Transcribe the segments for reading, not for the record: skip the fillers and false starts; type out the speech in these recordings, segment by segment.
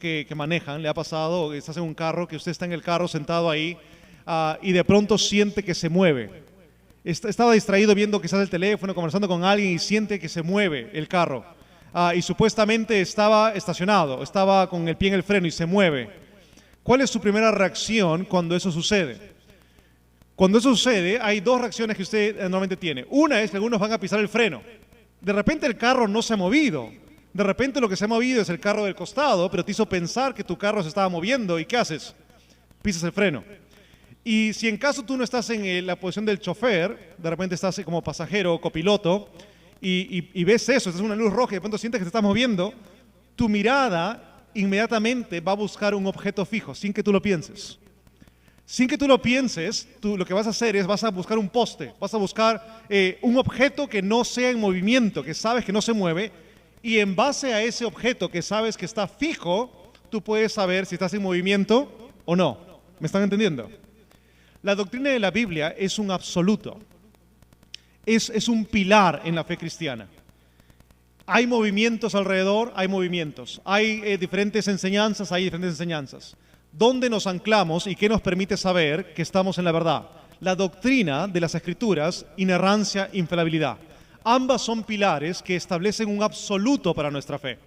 que manejan, le ha pasado, estás en un carro, que usted está en el carro sentado ahí y de pronto siente que se mueve. Estaba distraído viendo quizás el teléfono, conversando con alguien y siente que se mueve el carro. Y supuestamente estaba estacionado, estaba con el pie en el freno y se mueve. ¿Cuál es su primera reacción cuando eso sucede? Cuando eso sucede, hay dos reacciones que usted normalmente tiene. Una es que algunos van a pisar el freno. De repente el carro no se ha movido. De repente lo que se ha movido es el carro del costado, pero te hizo pensar que tu carro se estaba moviendo. ¿Y qué haces? Pisas el freno. Y si en caso tú no estás en la posición del chofer, de repente estás como pasajero o copiloto, y ves eso, estás en una luz roja y de pronto sientes que te estás moviendo, tu mirada inmediatamente va a buscar un objeto fijo, sin que tú lo pienses. Sin que tú lo pienses, tú lo que vas a hacer es vas a buscar un poste, vas a buscar un objeto que no sea en movimiento, que sabes que no se mueve, y en base a ese objeto que sabes que está fijo, tú puedes saber si estás en movimiento o no. ¿Me están entendiendo? La doctrina de la Biblia es un absoluto, es un pilar en la fe cristiana. Hay movimientos alrededor, hay movimientos, hay diferentes enseñanzas, hay diferentes enseñanzas. ¿Dónde nos anclamos y qué nos permite saber que estamos en la verdad? La doctrina de las Escrituras, inerrancia, infalibilidad. Ambas son pilares que establecen un absoluto para nuestra fe.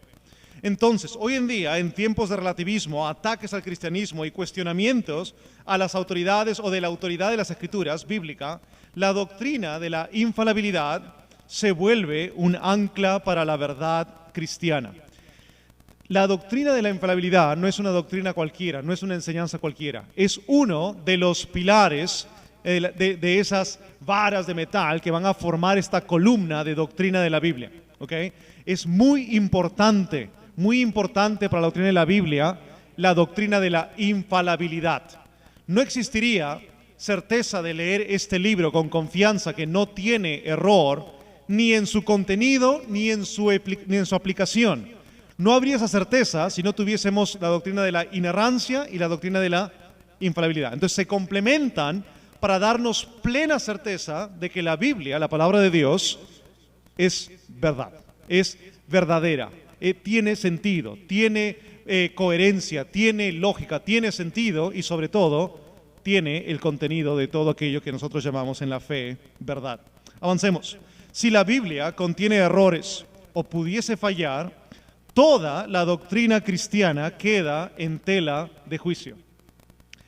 Entonces, hoy en día, en tiempos de relativismo, ataques al cristianismo y cuestionamientos a las autoridades o de la autoridad de las Escrituras bíblica, la doctrina de la infalibilidad se vuelve un ancla para la verdad cristiana. La doctrina de la infalibilidad no es una doctrina cualquiera, no es una enseñanza cualquiera, es uno de los pilares de esas varas de metal que van a formar esta columna de doctrina de la Biblia. ¿Okay? Es muy importante para la doctrina de la Biblia, la doctrina de la infalibilidad. No existiría certeza de leer este libro con confianza que no tiene error, ni en su contenido, ni en su aplicación. No habría esa certeza si no tuviésemos la doctrina de la inerrancia y la doctrina de la infalibilidad. Entonces se complementan para darnos plena certeza de que la Biblia, la palabra de Dios, es verdad, es verdadera, tiene sentido, tiene coherencia, tiene lógica, tiene sentido y sobre todo tiene el contenido de todo aquello que nosotros llamamos en la fe verdad. Avancemos. Si la Biblia contiene errores o pudiese fallar, toda la doctrina cristiana queda en tela de juicio.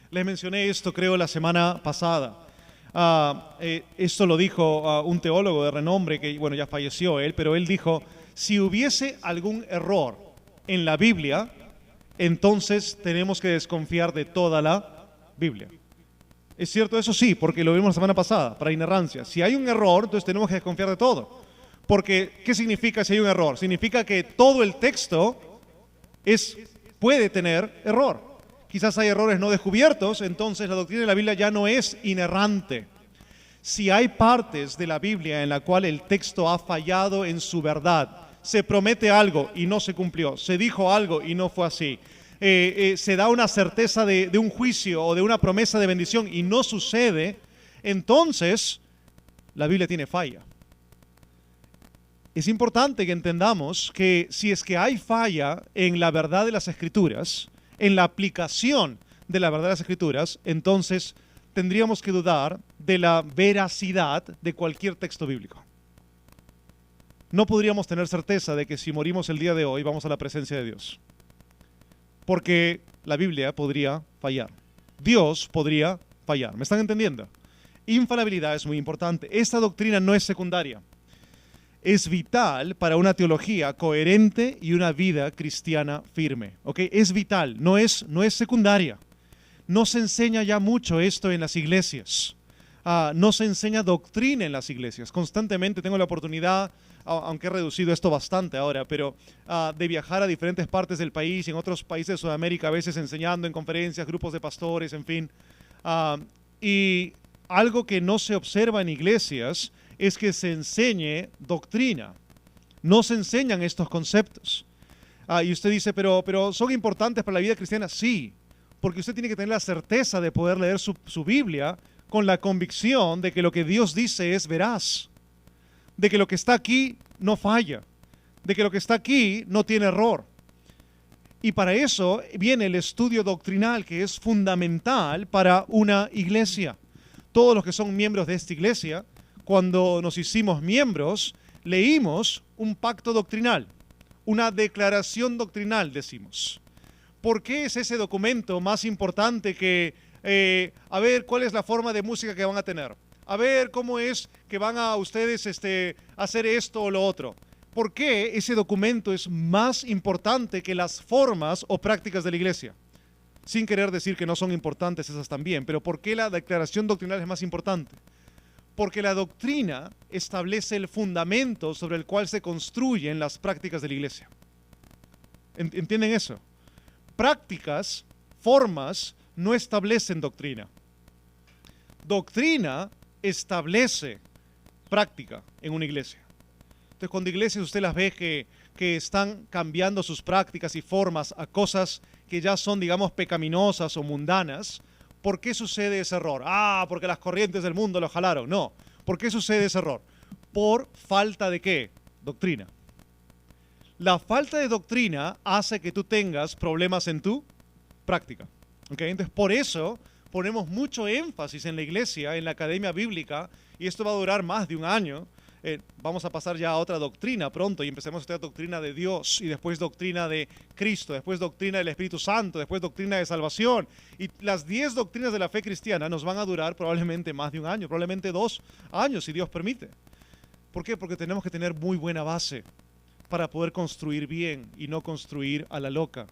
Les mencioné esto, creo, la semana pasada. Esto lo dijo un teólogo de renombre que, bueno, ya falleció él, pero él dijo, si hubiese algún error en la Biblia, entonces tenemos que desconfiar de toda la Biblia. ¿Es cierto eso? Sí, porque lo vimos la semana pasada, para inerrancia. Si hay un error, entonces tenemos que desconfiar de todo. Porque, ¿qué significa si hay un error? Significa que todo el texto puede tener error. Quizás hay errores no descubiertos, entonces la doctrina de la Biblia ya no es inerrante. Si hay partes de la Biblia en la cual el texto ha fallado en su verdad, se promete algo y no se cumplió, se dijo algo y no fue así, se da una certeza de un juicio o de una promesa de bendición y no sucede, entonces la Biblia tiene falla. Es importante que entendamos que si es que hay falla en la verdad de las Escrituras, en la aplicación de la verdad de las Escrituras, entonces tendríamos que dudar de la veracidad de cualquier texto bíblico. No podríamos tener certeza de que si morimos el día de hoy vamos a la presencia de Dios. Porque la Biblia podría fallar. Dios podría fallar. ¿Me están entendiendo? Infalibilidad es muy importante. Esta doctrina no es secundaria. Es vital para una teología coherente y una vida cristiana firme. ¿Okay? Es vital, no es secundaria. No se enseña ya mucho esto en las iglesias. No se enseña doctrina en las iglesias. Constantemente tengo la oportunidad, aunque he reducido esto bastante ahora, pero de viajar a diferentes partes del país y en otros países de Sudamérica, a veces enseñando en conferencias, grupos de pastores, en fin. Y algo que no se observa en iglesias es que se enseñe doctrina. No se enseñan estos conceptos. Y usted dice, pero ¿son importantes para la vida cristiana? Sí, porque usted tiene que tener la certeza de poder leer su Biblia con la convicción de que lo que Dios dice es veraz, de que lo que está aquí no falla, de que lo que está aquí no tiene error. Y para eso viene el estudio doctrinal, que es fundamental para una iglesia. Todos los que son miembros de esta iglesia, cuando nos hicimos miembros, leímos un pacto doctrinal, una declaración doctrinal, decimos. ¿Por qué es ese documento más importante que, a ver, cuál es la forma de música que van a tener? A ver, cómo es que van a ustedes hacer esto o lo otro. ¿Por qué ese documento es más importante que las formas o prácticas de la iglesia? Sin querer decir que no son importantes esas también, pero ¿por qué la declaración doctrinal es más importante? Porque la doctrina establece el fundamento sobre el cual se construyen las prácticas de la iglesia. ¿Entienden eso? Prácticas, formas, no establecen doctrina. Doctrina establece práctica en una iglesia. Entonces, cuando iglesias usted las ve que están cambiando sus prácticas y formas a cosas que ya son, digamos, pecaminosas o mundanas, ¿por qué sucede ese error? Porque las corrientes del mundo lo jalaron. No. ¿Por qué sucede ese error? Por falta de ¿qué? Doctrina. La falta de doctrina hace que tú tengas problemas en tu práctica. ¿Okay? Entonces, por eso ponemos mucho énfasis en la iglesia, en la academia bíblica, y esto va a durar más de un año. Vamos a pasar ya a otra doctrina pronto y empecemos a estudiar doctrina de Dios y después doctrina de Cristo, después doctrina del Espíritu Santo, después doctrina de salvación. Y las 10 doctrinas de la fe cristiana nos van a durar probablemente más de un año, probablemente 2 años, si Dios permite. ¿Por qué? Porque tenemos que tener muy buena base para poder construir bien y no construir a la loca.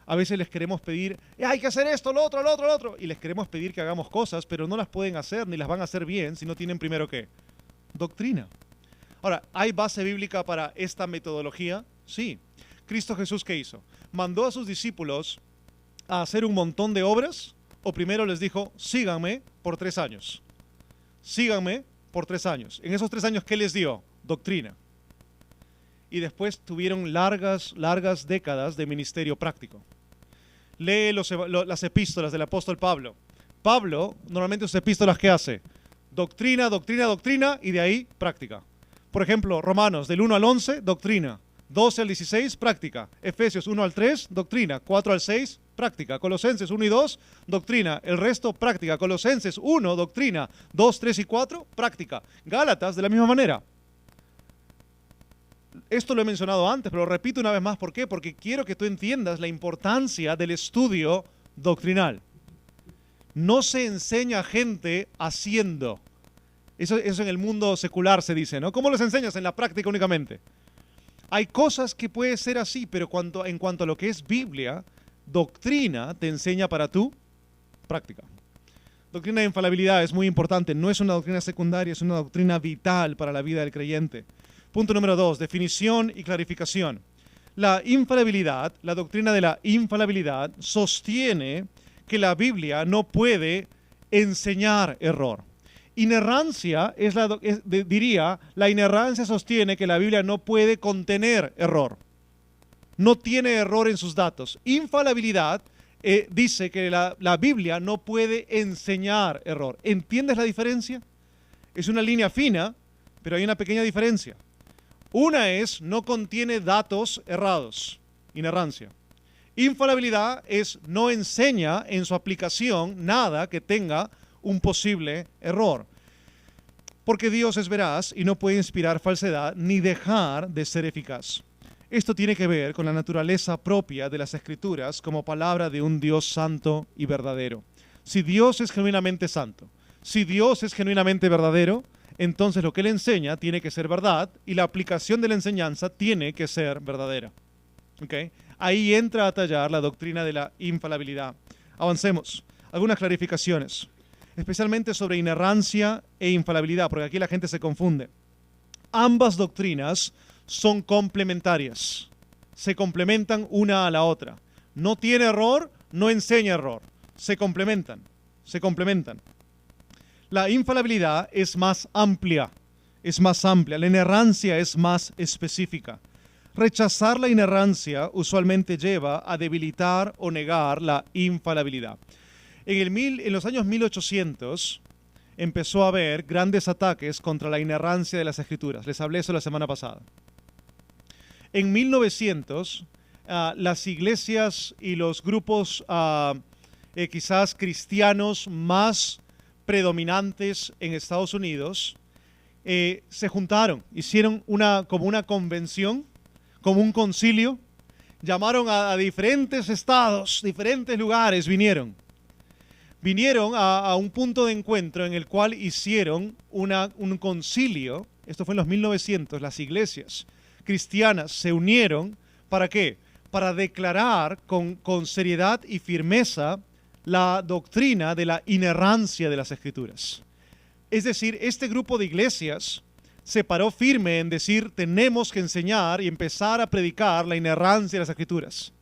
A veces les queremos pedir, hay que hacer esto, lo otro, lo otro, lo otro, y les queremos pedir que hagamos cosas, pero no las pueden hacer ni las van a hacer bien si no tienen primero ¿qué? Doctrina. Ahora, ¿hay base bíblica para esta metodología? Sí. ¿Cristo Jesús qué hizo? ¿Mandó a sus discípulos a hacer un montón de obras? ¿O primero les dijo, síganme por 3 años? Síganme por 3 años. En esos 3 años, ¿qué les dio? Doctrina. Y después tuvieron largas décadas de ministerio práctico. Lee las epístolas del apóstol Pablo. Pablo, normalmente sus epístolas, ¿qué hace? Doctrina, doctrina, doctrina, y de ahí práctica. Por ejemplo, Romanos, del 1 al 11, doctrina. 12 al 16, práctica. Efesios 1 al 3, doctrina. 4 al 6, práctica. Colosenses 1 y 2, doctrina. El resto, práctica. Colosenses 1, doctrina. 2, 3 y 4, práctica. Gálatas, de la misma manera. Esto lo he mencionado antes, pero lo repito una vez más. ¿Por qué? Porque quiero que tú entiendas la importancia del estudio doctrinal. No se enseña a gente haciendo. Eso en el mundo secular se dice, ¿no? ¿Cómo les enseñas? En la práctica únicamente. Hay cosas que puede ser así, pero en cuanto a lo que es Biblia, doctrina te enseña para tu práctica. Doctrina de infalibilidad es muy importante. No es una doctrina secundaria, es una doctrina vital para la vida del creyente. Punto número 2, definición y clarificación. La infalibilidad, la doctrina de la infalibilidad, sostiene que la Biblia no puede enseñar error. Inerrancia la inerrancia sostiene que la Biblia no puede contener error. No tiene error en sus datos. Infalibilidad dice que la Biblia no puede enseñar error. ¿Entiendes la diferencia? Es una línea fina, pero hay una pequeña diferencia. Una es, no contiene datos errados, inerrancia. Infalibilidad es, no enseña en su aplicación nada que tenga un posible error. Porque Dios es veraz y no puede inspirar falsedad ni dejar de ser eficaz. Esto tiene que ver con la naturaleza propia de las Escrituras como palabra de un Dios santo y verdadero. Si Dios es genuinamente santo, si Dios es genuinamente verdadero, entonces lo que Él enseña tiene que ser verdad y la aplicación de la enseñanza tiene que ser verdadera. ¿Okay? Ahí entra a tallar la doctrina de la infalibilidad. Avancemos. Algunas clarificaciones, especialmente sobre inerrancia e infalibilidad, porque aquí la gente se confunde. Ambas doctrinas son complementarias, se complementan una a la otra. No tiene error, no enseña error. Se complementan, se complementan. La infalibilidad es más amplia, la inerrancia es más específica. Rechazar la inerrancia usualmente lleva a debilitar o negar la infalibilidad. En los años 1800 empezó a haber grandes ataques contra la inerrancia de las Escrituras. Les hablé eso la semana pasada. En 1900 las iglesias y los grupos quizás cristianos más predominantes en Estados Unidos se juntaron, hicieron como una convención, como un concilio, llamaron a diferentes estados, diferentes lugares, vinieron a un punto de encuentro en el cual hicieron un concilio. Esto fue en los 1900, las iglesias cristianas se unieron, ¿para qué? Para declarar con seriedad y firmeza la doctrina de la inerrancia de las Escrituras. Es decir, este grupo de iglesias se paró firme en decir, tenemos que enseñar y empezar a predicar la inerrancia de las Escrituras.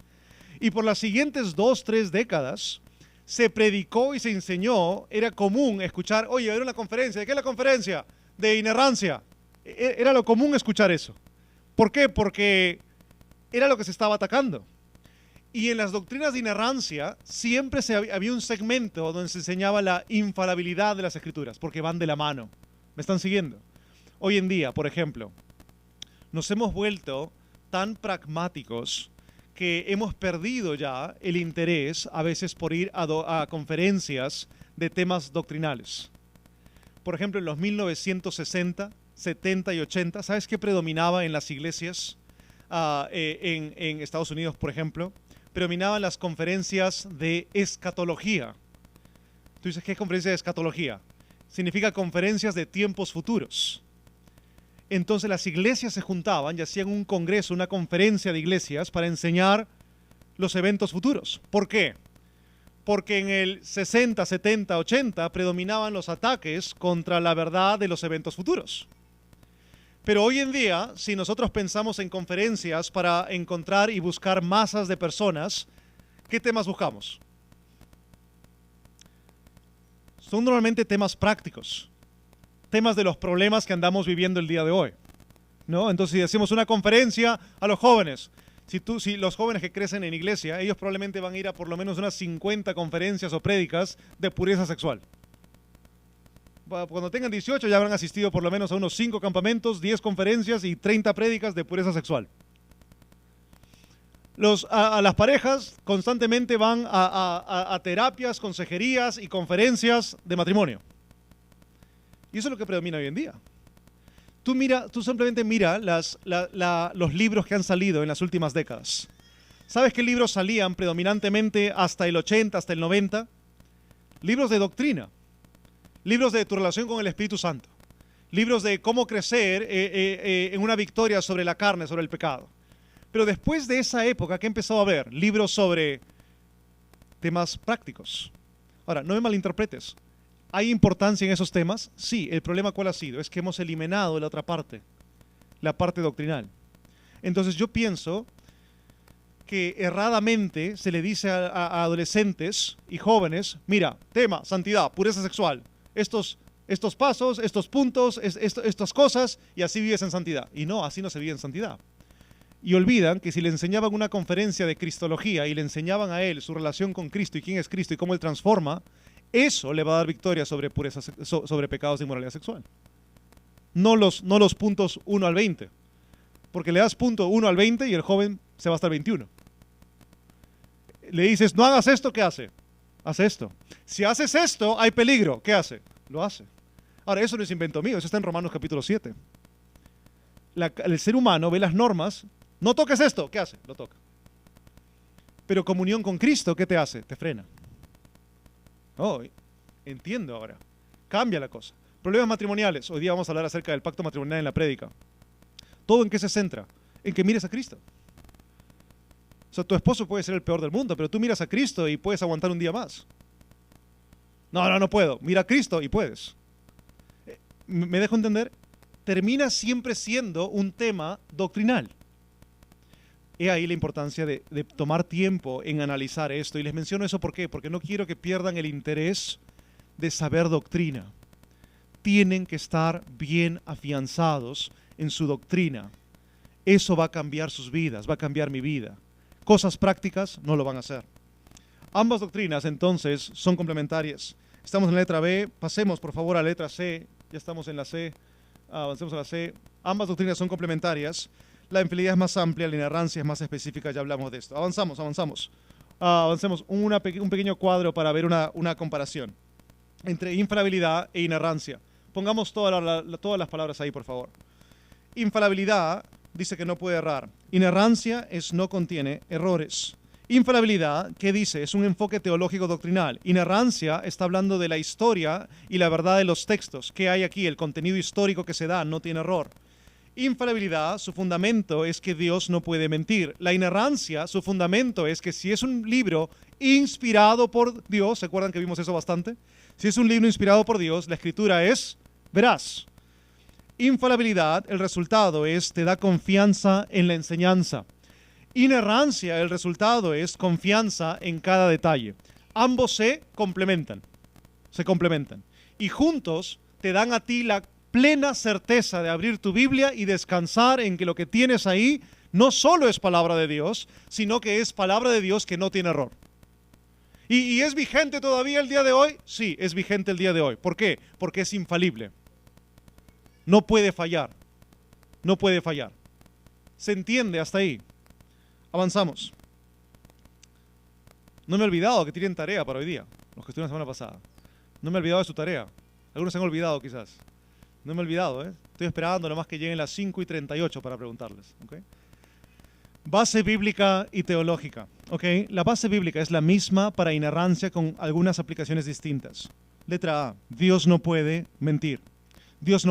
Y por las siguientes 2-3 décadas, se predicó y se enseñó. Era común escuchar, oye, era una conferencia. ¿De qué es la conferencia? De inerrancia. Era lo común escuchar eso. ¿Por qué? Porque era lo que se estaba atacando. Y en las doctrinas de inerrancia siempre había un segmento donde se enseñaba la infalibilidad de las Escrituras, porque van de la mano. ¿Me están siguiendo? Hoy en día, por ejemplo, nos hemos vuelto tan pragmáticos que hemos perdido ya el interés a veces por ir a conferencias de temas doctrinales. Por ejemplo, en los 1960, 70 y 80, ¿sabes qué predominaba en las iglesias en Estados Unidos, por ejemplo? Predominaban las conferencias de escatología. Tú dices, ¿qué es conferencia de escatología? Significa conferencias de tiempos futuros. Entonces las iglesias se juntaban y hacían un congreso, una conferencia de iglesias para enseñar los eventos futuros. ¿Por qué? Porque en el 60, 70, 80 predominaban los ataques contra la verdad de los eventos futuros. Pero hoy en día, si nosotros pensamos en conferencias para encontrar y buscar masas de personas, ¿qué temas buscamos? Son normalmente temas prácticos, temas de los problemas que andamos viviendo el día de hoy, ¿no? Entonces, si hacemos una conferencia a los jóvenes, si los jóvenes que crecen en iglesia, ellos probablemente van a ir a por lo menos unas 50 conferencias o prédicas de pureza sexual. Cuando tengan 18 ya habrán asistido por lo menos a unos 5 campamentos, 10 conferencias y 30 prédicas de pureza sexual. A las parejas constantemente van a terapias, consejerías y conferencias de matrimonio. Y eso es lo que predomina hoy en día. Tú simplemente mira los libros que han salido en las últimas décadas. ¿Sabes qué libros salían predominantemente hasta el 80, hasta el 90? Libros de doctrina. Libros de tu relación con el Espíritu Santo. Libros de cómo crecer en una victoria sobre la carne, sobre el pecado. Pero después de esa época, ¿qué empezó a haber? Libros sobre temas prácticos. Ahora, no me malinterpretes. ¿Hay importancia en esos temas? Sí. ¿El problema cuál ha sido? Es que hemos eliminado la otra parte, la parte doctrinal. Entonces yo pienso que erradamente se le dice a adolescentes y jóvenes, mira, tema, santidad, pureza sexual, estos pasos, estos puntos, estas cosas, y así vives en santidad. Y no, así no se vive en santidad. Y olvidan que si le enseñaban una conferencia de cristología y le enseñaban a él su relación con Cristo y quién es Cristo y cómo él transforma, eso le va a dar victoria sobre pecados de inmoralidad sexual. No los puntos 1 al 20. Porque le das punto 1 al 20 y el joven se va hasta el 21. Le dices, no hagas esto, ¿qué hace? Hace esto. Si haces esto, hay peligro. ¿Qué hace? Lo hace. Ahora, eso no es invento mío, eso está en Romanos capítulo 7. El ser humano ve las normas, no toques esto, ¿qué hace? Lo toca. Pero comunión con Cristo, ¿qué te hace? Te frena. Oh, entiendo ahora. Cambia la cosa. Problemas matrimoniales. Hoy día vamos a hablar acerca del pacto matrimonial en la prédica. ¿Todo en qué se centra? En que mires a Cristo. O sea, tu esposo puede ser el peor del mundo, pero tú miras a Cristo y puedes aguantar un día más. No puedo. Mira a Cristo y puedes. ¿Me dejo entender? Termina siempre siendo un tema doctrinal. He ahí la importancia de tomar tiempo en analizar esto. Y les menciono eso ¿por qué? Porque no quiero que pierdan el interés de saber doctrina. Tienen que estar bien afianzados en su doctrina. Eso va a cambiar sus vidas, va a cambiar mi vida. Cosas prácticas no lo van a hacer. Ambas doctrinas entonces son complementarias. Estamos en la letra B, pasemos por favor a la letra C. Ya estamos en la C, avancemos a la C. Ambas doctrinas son complementarias. La infalibilidad es más amplia, la inerrancia es más específica, ya hablamos de esto. Avanzamos. Avancemos un pequeño cuadro para ver una comparación entre infalibilidad e inerrancia. Pongamos todas las palabras ahí, por favor. Infalibilidad dice que no puede errar. Inerrancia no contiene errores. Infalibilidad, ¿qué dice? Es un enfoque teológico doctrinal. Inerrancia está hablando de la historia y la verdad de los textos. ¿Qué hay aquí? El contenido histórico que se da no tiene error. Infalibilidad, su fundamento es que Dios no puede mentir. La inerrancia, su fundamento es que si es un libro inspirado por Dios, ¿se acuerdan que vimos eso bastante? Si es un libro inspirado por Dios, la escritura es veraz. Infalibilidad, el resultado te da confianza en la enseñanza. Inerrancia, el resultado es confianza en cada detalle. Ambos se complementan. Y juntos te dan a ti la plena certeza de abrir tu Biblia y descansar en que lo que tienes ahí no solo es palabra de Dios, sino que es palabra de Dios que no tiene error. ¿Y es vigente todavía el día de hoy? Sí, es vigente el día de hoy. ¿Por qué? Porque es infalible. No puede fallar. ¿Se entiende hasta ahí? Avanzamos. No me he olvidado que tienen tarea para hoy día, los que estuvieron la semana pasada. No me he olvidado de su tarea. Algunos se han olvidado quizás. No me he olvidado, ¿eh? Estoy esperando nomás que lleguen las 5:38 para preguntarles. ¿Okay? Base bíblica y teológica. ¿Okay? La base bíblica es la misma para inerrancia con algunas aplicaciones distintas. Letra A. Dios no puede mentir. Números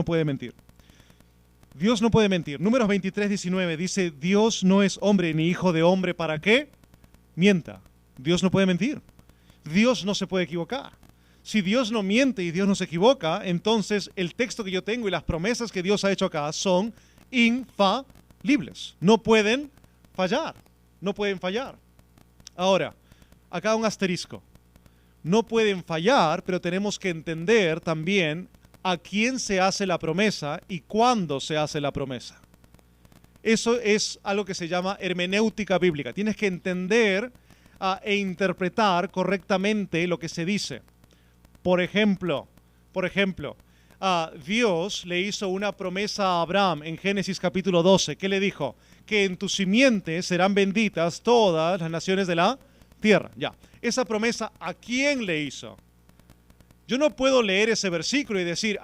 23:19 dice, Dios no es hombre ni hijo de hombre para que mienta. Dios no puede mentir. Dios no se puede equivocar. Si Dios no miente y Dios no se equivoca, entonces el texto que yo tengo y las promesas que Dios ha hecho acá son infalibles. No pueden fallar. Ahora, acá un asterisco. No pueden fallar, pero tenemos que entender también a quién se hace la promesa y cuándo se hace la promesa. Eso es algo que se llama hermenéutica bíblica. Tienes que entender e interpretar correctamente lo que se dice. Por ejemplo, Dios le hizo una promesa a Abraham en Génesis capítulo 12. ¿Qué le dijo? Que en tu simiente serán benditas todas las naciones de la tierra. Ya. Esa promesa, ¿a quién le hizo? Yo no puedo leer ese versículo y decir,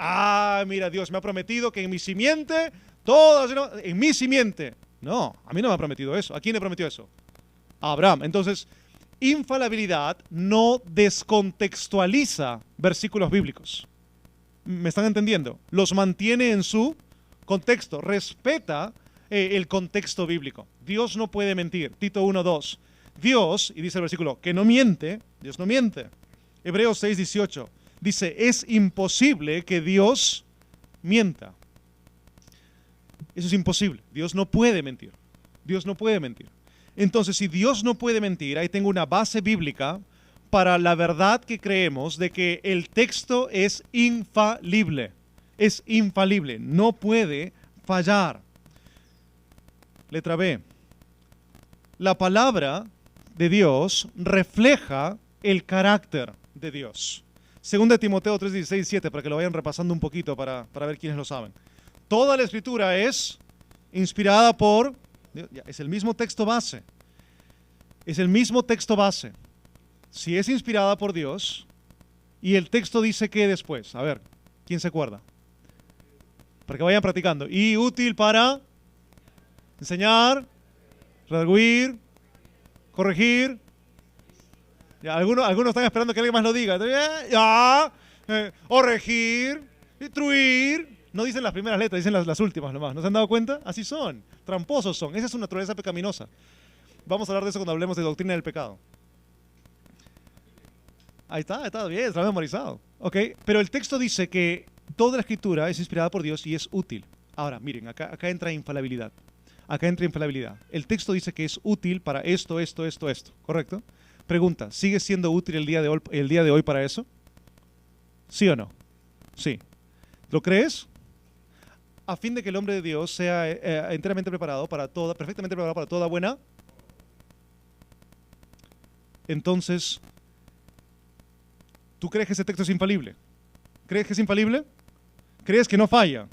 mira, Dios me ha prometido que en mi simiente, en mi simiente. No, a mí no me ha prometido eso. ¿A quién le prometió eso? A Abraham. Entonces, infalibilidad no descontextualiza versículos bíblicos. ¿Me están entendiendo? Los mantiene en su contexto, respeta el contexto bíblico. Dios no puede mentir. Tito 1:2. Dios, y dice el versículo, que no miente, Dios no miente. Hebreos 6:18. Dice, es imposible que Dios mienta. Eso es imposible. Dios no puede mentir. Entonces, si Dios no puede mentir, ahí tengo una base bíblica para la verdad que creemos de que el texto es infalible. No puede fallar. Letra B. La palabra de Dios refleja el carácter de Dios. 2 Timoteo 3:16-17, para que lo vayan repasando un poquito para ver quiénes lo saben. Toda la escritura es inspirada por Dios. Es el mismo texto base. Si es inspirada por Dios y el texto dice que después, a ver, ¿quién se acuerda? Para que vayan practicando. Y útil para enseñar, redarguir, corregir. Ya, algunos están esperando que alguien más lo diga. Corregir, instruir. No dicen las primeras letras, dicen las últimas nomás. ¿No se han dado cuenta? Así son. Tramposos son. Esa es su naturaleza pecaminosa. Vamos a hablar de eso cuando hablemos de doctrina del pecado. Ahí está bien, está memorizado. ¿Ok? Pero el texto dice que toda la escritura es inspirada por Dios y es útil. Ahora, miren, acá entra infalibilidad. El texto dice que es útil para esto, ¿correcto? Pregunta, ¿sigue siendo útil el día de hoy para eso? ¿Sí o no? Sí. ¿Lo crees? A fin de que el hombre de Dios sea enteramente preparado perfectamente preparado para toda buena. Entonces, ¿tú crees que ese texto es infalible? ¿Crees que es infalible? ¿Crees que no falla?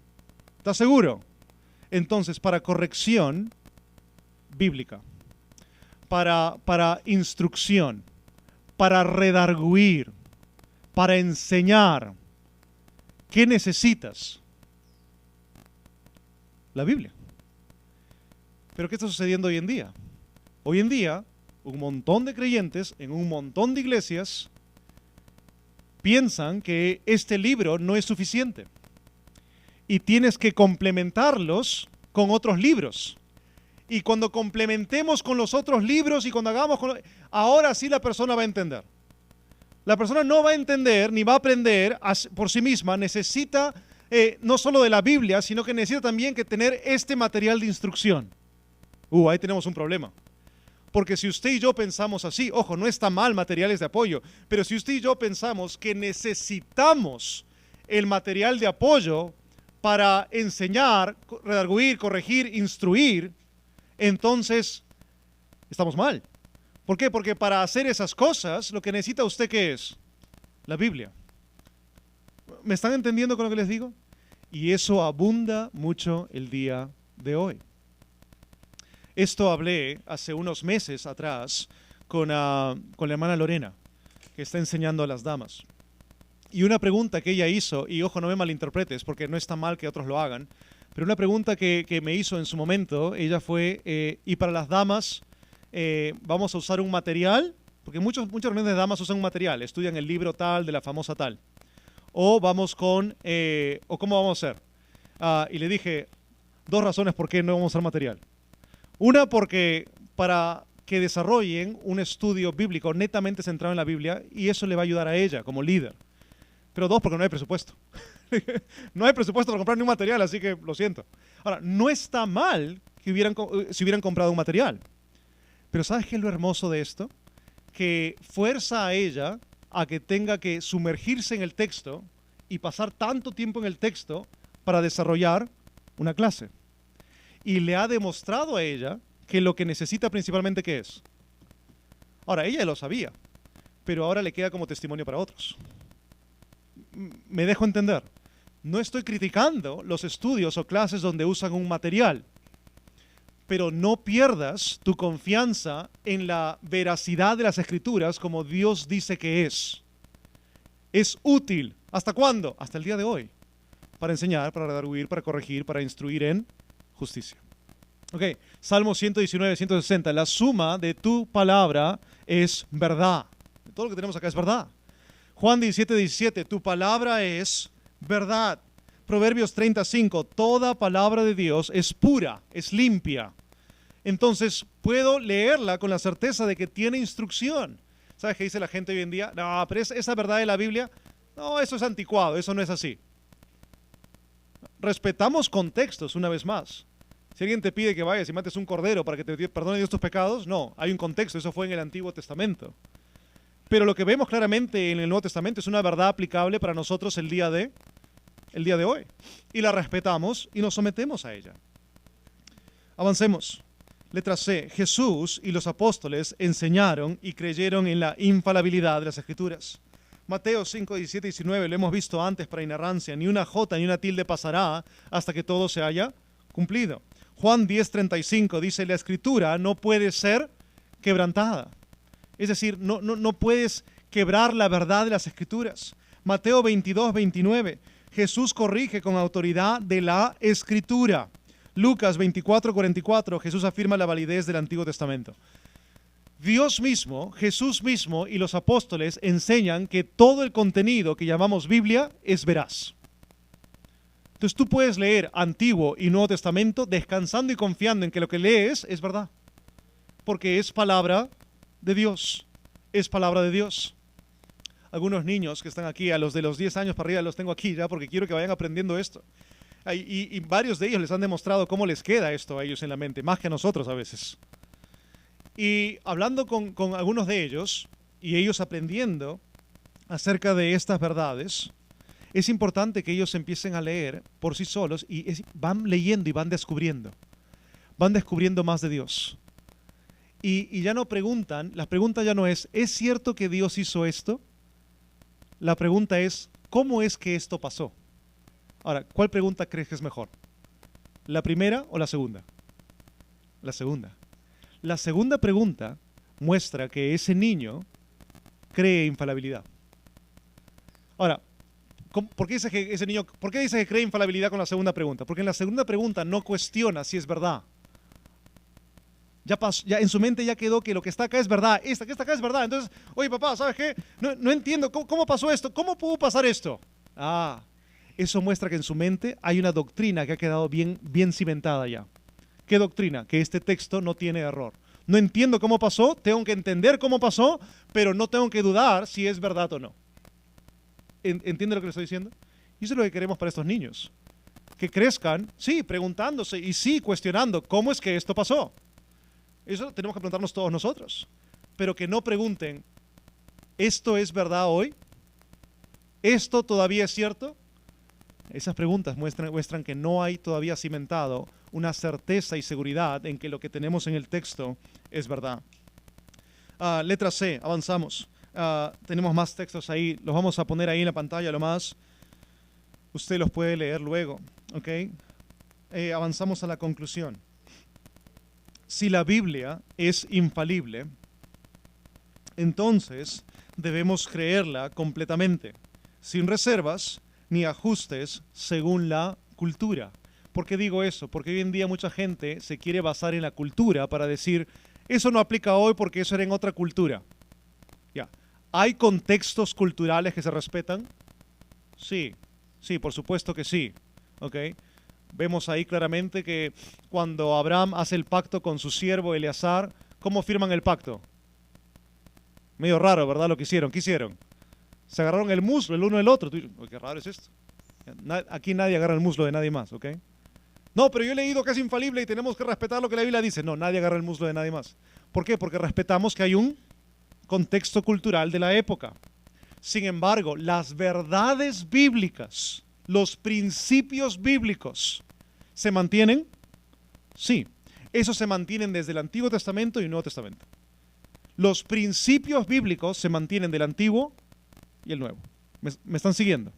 ¿Estás seguro? Entonces, para corrección, bíblica, para instrucción, para redarguir, para enseñar, ¿qué necesitas? La Biblia. Pero ¿qué está sucediendo hoy en día? Hoy en día, un montón de creyentes en un montón de iglesias piensan que este libro no es suficiente y tienes que complementarlos con otros libros. Y cuando complementemos con los otros libros y cuando hagamos ahora sí la persona va a entender. La persona no va a entender ni va a aprender por sí misma. Necesita no solo de la Biblia, sino que necesita también que tener este material de instrucción. Ahí tenemos un problema. Porque si usted y yo pensamos así, ojo, no está mal materiales de apoyo, pero si usted y yo pensamos que necesitamos el material de apoyo para enseñar, redarguir, corregir, instruir, entonces estamos mal. ¿Por qué? Porque para hacer esas cosas, lo que necesita usted, ¿qué es? La Biblia. ¿Me están entendiendo con lo que les digo? Y eso abunda mucho el día de hoy. Esto hablé hace unos meses atrás con la hermana Lorena, que está enseñando a las damas. Y una pregunta que ella hizo, y ojo, no me malinterpretes, porque no está mal que otros lo hagan, pero una pregunta que me hizo en su momento, ella fue, y para las damas, vamos a usar un material, porque muchas reuniones de damas usan un material, estudian el libro tal, de la famosa tal, o vamos o cómo vamos a hacer. Y le dije, dos razones por qué no vamos a usar material. Una, porque para que desarrollen un estudio bíblico netamente centrado en la Biblia, y eso le va a ayudar a ella como líder. Pero dos, porque no hay presupuesto. No hay presupuesto para comprar ni un material, así que lo siento. Ahora, no está mal que si hubieran comprado un material. Pero ¿sabes qué es lo hermoso de esto? Que fuerza a ella a que tenga que sumergirse en el texto y pasar tanto tiempo en el texto para desarrollar una clase. Y le ha demostrado a ella que lo que necesita principalmente, ¿qué es? Ahora, ella lo sabía, pero ahora le queda como testimonio para otros. ¿Me dejo entender? No estoy criticando los estudios o clases donde usan un material, pero no pierdas tu confianza en la veracidad de las Escrituras como Dios dice que es. Es útil. ¿Hasta cuándo? Hasta el día de hoy. Para enseñar, para redarguir, para corregir, para instruir en justicia. Ok, Salmo 119, 160. La suma de tu palabra es verdad. Todo lo que tenemos acá es verdad. Juan 17, 17. Tu palabra es verdad. Proverbios 35. Toda palabra de Dios es pura, es limpia. Entonces puedo leerla con la certeza de que tiene instrucción. ¿Sabes qué dice la gente hoy en día? No, pero esa verdad de la Biblia, no, eso es anticuado, eso no es así. Respetamos contextos una vez más. Si alguien te pide que vayas y mates un cordero para que te perdone Dios tus pecados, no, hay un contexto, eso fue en el Antiguo Testamento. Pero lo que vemos claramente en el Nuevo Testamento es una verdad aplicable para nosotros el día de hoy. Y la respetamos y nos sometemos a ella. Avancemos. Letra C. Jesús y los apóstoles enseñaron y creyeron en la infalibilidad de las Escrituras. Mateo 5, 17 y 19, lo hemos visto antes para inerrancia, ni una jota ni una tilde pasará hasta que todo se haya cumplido. Juan 10, 35 dice, la Escritura no puede ser quebrantada. Es decir, no puedes quebrar la verdad de las Escrituras. Mateo 22, 29, Jesús corrige con autoridad de la Escritura. Lucas 24, 44, Jesús afirma la validez del Antiguo Testamento. Dios mismo, Jesús mismo y los apóstoles enseñan que todo el contenido que llamamos Biblia es veraz. Entonces tú puedes leer Antiguo y Nuevo Testamento descansando y confiando en que lo que lees es verdad. Porque es palabra de Dios. Es palabra de Dios. Algunos niños que están aquí, a los de los 10 años para arriba, los tengo aquí ya porque quiero que vayan aprendiendo esto. Y varios de ellos les han demostrado cómo les queda esto a ellos en la mente, más que a nosotros a veces. Y hablando con algunos de ellos, y ellos aprendiendo acerca de estas verdades, es importante que ellos empiecen a leer por sí solos y van leyendo y van descubriendo más de Dios. Y ya no preguntan, la pregunta ya no ¿es cierto que Dios hizo esto? La pregunta es, ¿cómo es que esto pasó? Ahora, ¿cuál pregunta crees que es mejor? ¿La primera o la segunda? La segunda. La segunda pregunta muestra que ese niño cree infalibilidad. Ahora, ¿por qué dice que ese niño, por qué dice que cree infalibilidad con la segunda pregunta? Porque en la segunda pregunta no cuestiona si es verdad. Ya pasó, ya en su mente ya quedó que lo que está acá es verdad, que está acá es verdad. Entonces, oye papá, ¿sabes qué? No entiendo, ¿cómo pasó esto? ¿Cómo pudo pasar esto? Ah, eso muestra que en su mente hay una doctrina que ha quedado bien cimentada ya. ¿Qué doctrina? Que este texto no tiene error. No entiendo cómo pasó, tengo que entender cómo pasó, pero no tengo que dudar si es verdad o no. ¿Entiende lo que le estoy diciendo? Y eso es lo que queremos para estos niños. Que crezcan, sí, preguntándose y sí, cuestionando cómo es que esto pasó. Eso tenemos que preguntarnos todos nosotros. Pero que no pregunten, ¿esto es verdad hoy? ¿Esto todavía es cierto? Esas preguntas muestran que no hay todavía cimentado una certeza y seguridad en que lo que tenemos en el texto es verdad. Letra C, avanzamos. Tenemos más textos ahí, los vamos a poner ahí en la pantalla lo más. Usted los puede leer luego, ¿ok? Avanzamos a la conclusión. Si la Biblia es infalible, entonces debemos creerla completamente, sin reservas ni ajustes según la cultura. ¿Por qué digo eso? Porque hoy en día mucha gente se quiere basar en la cultura para decir, eso no aplica hoy porque eso era en otra cultura. Ya. ¿Hay contextos culturales que se respetan? Sí, por supuesto que sí. ¿Ok? Vemos ahí claramente que cuando Abraham hace el pacto con su siervo Eleazar, ¿cómo firman el pacto? Medio raro, ¿verdad? Lo que hicieron. ¿Qué hicieron? Se agarraron el muslo el uno del otro. Qué raro es esto. Aquí nadie agarra el muslo de nadie más, ¿ok? No, pero yo he leído que es infalible y tenemos que respetar lo que la Biblia dice. No, nadie agarra el muslo de nadie más. ¿Por qué? Porque respetamos que hay un contexto cultural de la época. Sin embargo, las verdades bíblicas, los principios bíblicos, ¿se mantienen? Sí. Esos se mantienen desde el Antiguo Testamento y el Nuevo Testamento. Los principios bíblicos se mantienen del Antiguo y el Nuevo. ¿Me están siguiendo?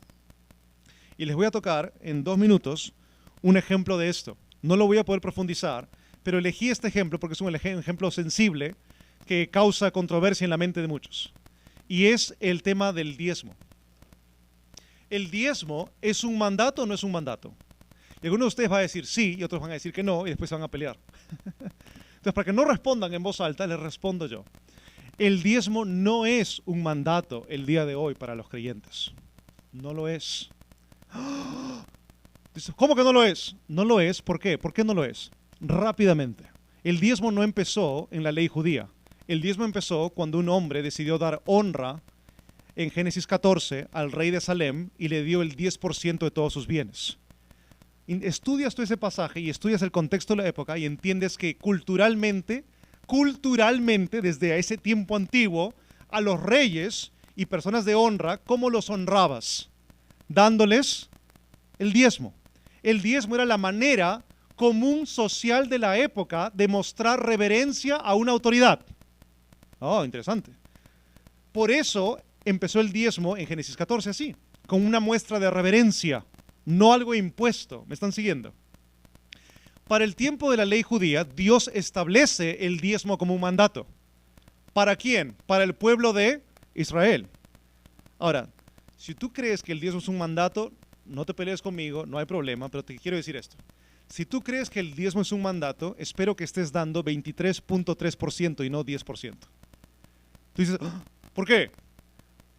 Y les voy a tocar en 2 minutos un ejemplo de esto. No lo voy a poder profundizar, pero elegí este ejemplo porque es un ejemplo sensible que causa controversia en la mente de muchos. Y es el tema del diezmo. ¿El diezmo es un mandato o no es un mandato? Y algunos de ustedes van a decir sí y otros van a decir que no y después se van a pelear. Entonces, para que no respondan en voz alta, les respondo yo. El diezmo no es un mandato el día de hoy para los creyentes. No lo es. ¿Cómo que no lo es? No lo es, ¿por qué? ¿Por qué no lo es? Rápidamente. El diezmo no empezó en la ley judía. El diezmo empezó cuando un hombre decidió dar honra en Génesis 14 al rey de Salem y le dio el 10% de todos sus bienes. Estudias tú ese pasaje y estudias el contexto de la época y entiendes que culturalmente, desde ese tiempo antiguo, a los reyes y personas de honra, ¿cómo los honrabas? Dándoles el diezmo. El diezmo era la manera común social de la época de mostrar reverencia a una autoridad. Oh, interesante. Por eso empezó el diezmo en Génesis 14 así, con una muestra de reverencia, no algo impuesto. ¿Me están siguiendo? Para el tiempo de la ley judía, Dios establece el diezmo como un mandato. ¿Para quién? Para el pueblo de Israel. Ahora, si tú crees que el diezmo es un mandato, no te pelees conmigo, no hay problema, pero te quiero decir esto. Si tú crees que el diezmo es un mandato, espero que estés dando 23.3% y no 10%. Tú dices, ¿por qué?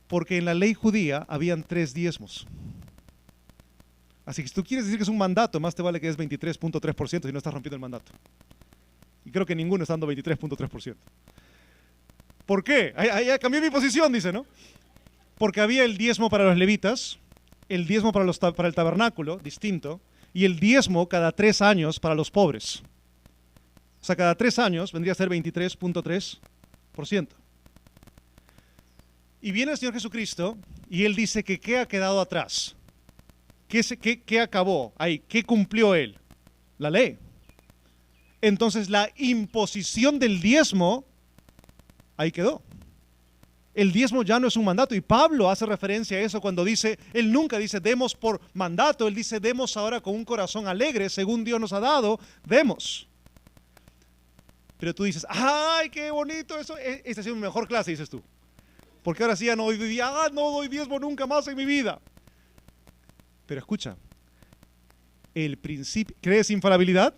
Porque en la ley judía habían 3 diezmos. Así que si tú quieres decir que es un mandato, más te vale que es 23.3% si no estás rompiendo el mandato. Y creo que ninguno está dando 23.3%. ¿Por qué? Ahí cambié mi posición, dice, ¿no? Porque había el diezmo para los levitas, el diezmo para el tabernáculo, distinto, y el diezmo cada 3 años para los pobres. O sea, cada 3 años vendría a ser 23.3%. Y viene el Señor Jesucristo y Él dice que ¿qué ha quedado atrás? ¿Qué acabó ahí? ¿Qué cumplió Él? La ley. Entonces la imposición del diezmo, ahí quedó. El diezmo ya no es un mandato. Y Pablo hace referencia a eso cuando dice, él nunca dice demos por mandato, él dice demos ahora con un corazón alegre, según Dios nos ha dado, demos. Pero tú dices, ¡ay, qué bonito eso! Esta ha sido mi mejor clase, dices tú. Porque ahora sí ya no doy diezmo nunca más en mi vida. Pero escucha, el principio, ¿crees infalibilidad?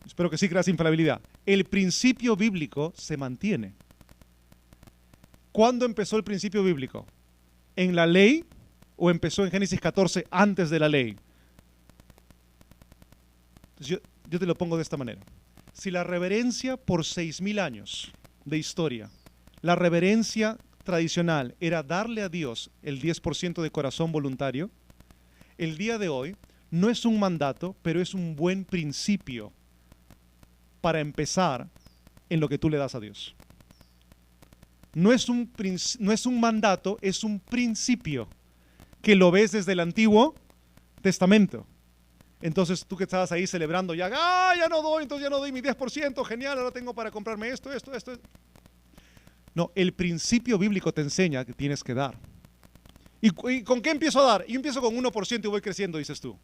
Espero que sí creas infalibilidad. El principio bíblico se mantiene. ¿Cuándo empezó el principio bíblico? ¿En la ley o empezó en Génesis 14 antes de la ley? Entonces yo te lo pongo de esta manera. Si la reverencia por 6.000 años de historia, la reverencia tradicional era darle a Dios el 10% de corazón voluntario, el día de hoy no es un mandato, pero es un buen principio para empezar en lo que tú le das a Dios. No es un mandato, es un principio que lo ves desde el Antiguo Testamento. Entonces tú que estabas ahí celebrando, ya no doy, entonces ya no doy mi 10%, genial, ahora tengo para comprarme esto. No, el principio bíblico te enseña que tienes que dar. ¿Y con qué empiezo a dar? Yo empiezo con 1% y voy creciendo, dices tú.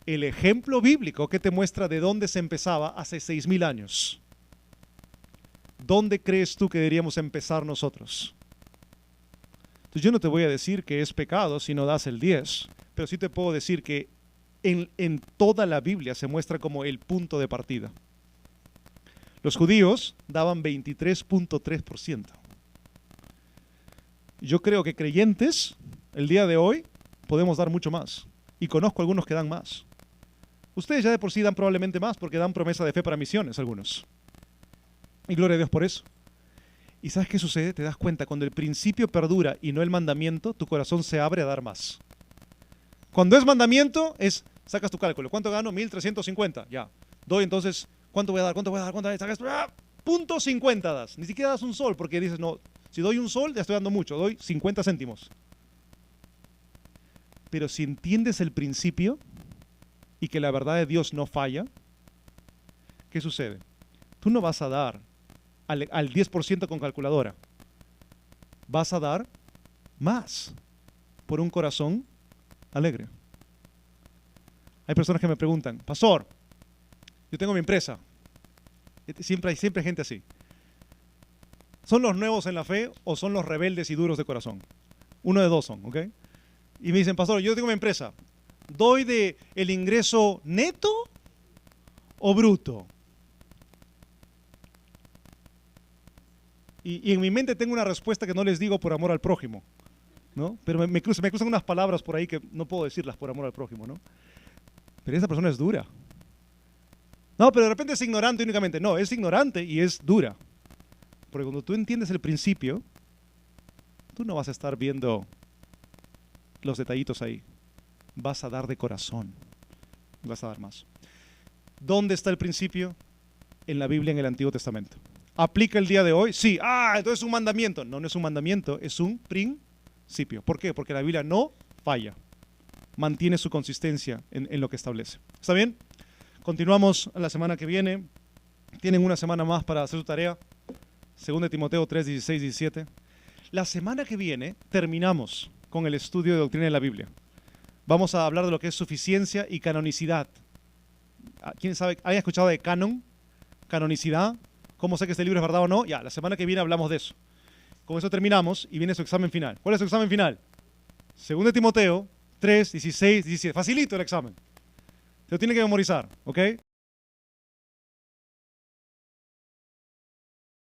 El ejemplo bíblico que te muestra de dónde se empezaba hace 6.000 años. ¿Dónde crees tú que deberíamos empezar nosotros? Entonces yo no te voy a decir que es pecado si no das el 10, pero sí te puedo decir que en toda la Biblia se muestra como el punto de partida. Los judíos daban 23.3%. Yo creo que creyentes, el día de hoy, podemos dar mucho más. Y conozco algunos que dan más. Ustedes ya de por sí dan probablemente más porque dan promesa de fe para misiones algunos. Y gloria a Dios por eso. ¿Y sabes qué sucede? Te das cuenta, cuando el principio perdura y no el mandamiento, tu corazón se abre a dar más. Cuando es mandamiento, sacas tu cálculo. ¿Cuánto gano? 1.350. Ya. Doy entonces, ¿cuánto voy a dar? ¿Cuánto voy a dar? Sacas, .50 das. Ni siquiera das un sol porque dices, no, si doy un sol ya estoy dando mucho. Doy 50 céntimos. Pero si entiendes el principio y que la verdad de Dios no falla, ¿qué sucede? Tú no vas a dar al 10% con calculadora. Vas a dar más por un corazón alegre. Hay personas que me preguntan, pastor, yo tengo mi empresa. Siempre hay gente así. ¿Son los nuevos en la fe o son los rebeldes y duros de corazón? Uno de dos son, ¿ok? Y me dicen, pastor, yo tengo mi empresa. ¿Doy de el ingreso neto o bruto? Y en mi mente tengo una respuesta que no les digo por amor al prójimo, ¿no? Pero me cruzan unas palabras por ahí que no puedo decirlas por amor al prójimo, ¿no? Pero esa persona es dura. No, pero de repente es ignorante únicamente. No, es ignorante y es dura. Porque cuando tú entiendes el principio, tú no vas a estar viendo los detallitos ahí. Vas a dar de corazón. Vas a dar más. ¿Dónde está el principio? En la Biblia, en el Antiguo Testamento. ¿Aplica el día de hoy? Sí. Entonces es un mandamiento. No, no es un mandamiento, es un principio. ¿Por qué? Porque la Biblia no falla. Mantiene su consistencia en lo que establece. ¿Está bien? Continuamos la semana que viene. Tienen una semana más para hacer su tarea. 2 Timoteo 3, 16, 17. La semana que viene terminamos con el estudio de doctrina de la Biblia. Vamos a hablar de lo que es suficiencia y canonicidad. ¿Quién sabe? ¿Alguien ha escuchado de canon? Canonicidad. ¿Cómo sé que este libro es verdad o no? Ya, la semana que viene hablamos de eso. Con eso terminamos y viene su examen final. ¿Cuál es su examen final? 2 Timoteo 3, 16, 17. Facilito el examen. Te lo tiene que memorizar, ¿ok?